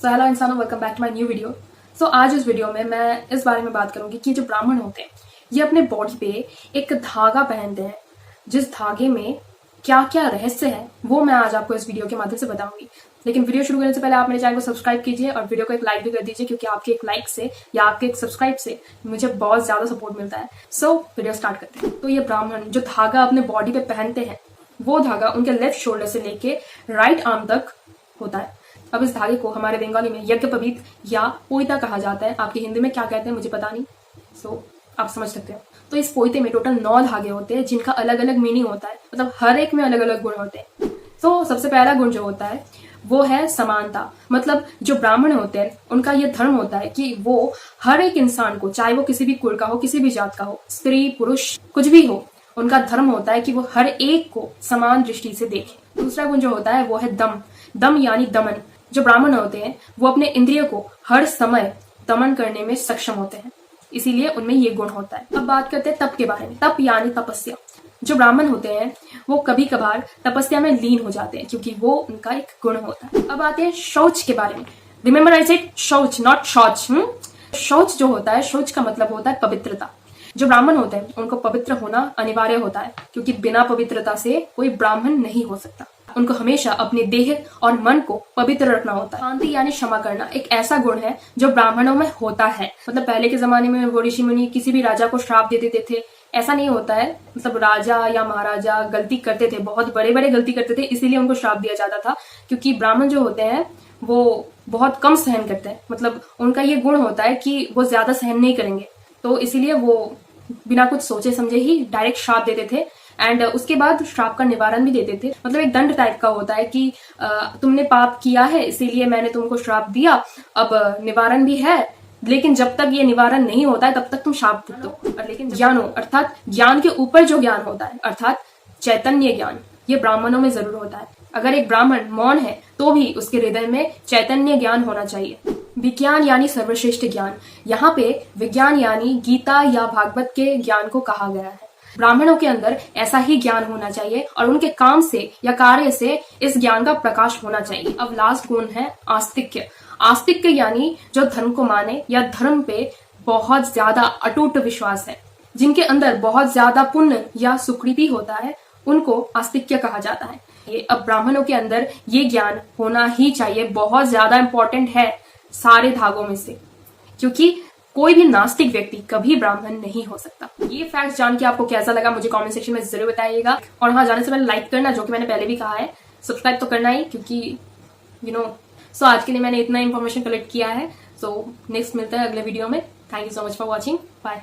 सो hello इंसानों, welcome back to my new video. So आज इस वीडियो में मैं इस बारे में बात करूंगी कि जो ब्राह्मण होते हैं ये अपने बॉडी पे एक धागा पहनते हैं। जिस धागे में क्या क्या रहस्य है वो मैं आज आपको इस वीडियो के माध्यम से बताऊंगी। लेकिन वीडियो शुरू करने से पहले आप मेरे चैनल को सब्सक्राइब कीजिए और वीडियो को एक लाइक भी कर दीजिए, क्योंकि आपके एक लाइक से या आपके एक सब्सक्राइब से मुझे बहुत ज्यादा सपोर्ट मिलता है। सो वीडियो स्टार्ट करते हैं। तो ये ब्राह्मण जो धागा अपने बॉडी पे पहनते हैं वो धागा उनके लेफ्ट शोल्डर से लेके राइट आर्म तक होता है। अब इस धागे को हमारे बंगाली में यज्ञोपवीत या पोइता कहा जाता है। आपके हिंदी में क्या कहते हैं मुझे पता नहीं, सो आप समझ सकते हो। तो इस पोइते में टोटल 9 धागे होते हैं जिनका अलग अलग मीनिंग होता है, मतलब हर एक में अलग अलग गुण होते हैं। तो सबसे पहला गुण जो होता है वो है समानता। मतलब जो ब्राह्मण होते हैं उनका ये धर्म होता है कि वो हर एक इंसान को, चाहे वो किसी भी कुल का हो, किसी भी जात का हो, स्त्री पुरुष कुछ भी हो, उनका धर्म होता है कि वो हर एक को समान दृष्टि से देखे। दूसरा गुण जो होता है वो है दम। दम यानी दमन। जो ब्राह्मण होते हैं वो अपने इंद्रियों को हर समय दमन करने में सक्षम होते हैं, इसीलिए उनमें ये गुण होता है। अब बात करते हैं तप के बारे में। तप यानी तपस्या। जो ब्राह्मण होते हैं वो कभी कभार तपस्या में लीन हो जाते हैं, क्योंकि वो उनका एक गुण होता है। अब आते हैं शौच के बारे में। रिमेम्बर आई सेड शौच, नॉट शौच। शौच जो होता है, शौच का मतलब होता है पवित्रता। जो ब्राह्मण होते हैं उनको पवित्र होना अनिवार्य होता है, क्योंकि बिना पवित्रता से कोई ब्राह्मण नहीं हो सकता। उनको हमेशा अपने देह और मन को पवित्र रखना होता है। शांति यानी क्षमा करना एक ऐसा गुण है जो ब्राह्मणों में होता है। मतलब पहले के जमाने में वो ऋषि मुनि किसी भी राजा को श्राप दे देते थे, ऐसा नहीं होता है। मतलब राजा या महाराजा गलती करते थे, बहुत बड़े बड़े गलती करते थे, इसीलिए उनको श्राप दिया जाता था। क्योंकि ब्राह्मण जो होते हैं वो बहुत कम सहन करते हैं, मतलब उनका ये गुण होता है कि वो ज्यादा सहन नहीं करेंगे, तो इसीलिए वो बिना कुछ सोचे समझे ही डायरेक्ट श्राप देते थे। एंड उसके बाद श्राप का निवारण भी देते थे। मतलब एक दंड टाइप का होता है कि तुमने पाप किया है इसीलिए मैंने तुमको श्राप दिया, अब निवारण भी है, लेकिन जब तक ये निवारण नहीं होता है तब तक तुम श्राप भुगतो। और लेकिन ज्ञानो अर्थात ज्ञान के ऊपर जो ज्ञान होता है, अर्थात चैतन्य ज्ञान, ये ब्राह्मणों में जरूर होता है। अगर एक ब्राह्मण मौन है तो भी उसके हृदय में चैतन्य ज्ञान होना चाहिए। विज्ञान यानी सर्वश्रेष्ठ ज्ञान। यहाँ पे विज्ञान यानी गीता या भागवत के ज्ञान को कहा गया है। ब्राह्मणों के अंदर ऐसा ही ज्ञान होना चाहिए और उनके काम से या कार्य से इस ज्ञान का प्रकाश होना चाहिए। अब लास्ट गुण है आस्तिक्य। आस्तिक्य यानी जो धर्म को माने या धर्म पे बहुत ज्यादा अटूट विश्वास है, जिनके अंदर बहुत ज्यादा पुण्य या सुकृति होता है, उनको आस्तिक्य कहा जाता है। ये अब ब्राह्मणों के अंदर ये ज्ञान होना ही चाहिए, बहुत ज्यादा इंपॉर्टेंट है सारे धागों में से, क्योंकि कोई भी नास्तिक व्यक्ति कभी ब्राह्मण नहीं हो सकता। ये फैक्ट जान के आपको कैसा लगा मुझे कमेंट सेक्शन में जरूर बताइएगा। और हाँ, जाने से पहले लाइक करना, जो कि मैंने पहले भी कहा है। सब्सक्राइब तो करना ही, क्योंकि सो आज के लिए मैंने इतना इन्फॉर्मेशन कलेक्ट किया है। सो नेक्स्ट मिलता है अगले वीडियो में। Thank you so much for watching. Bye.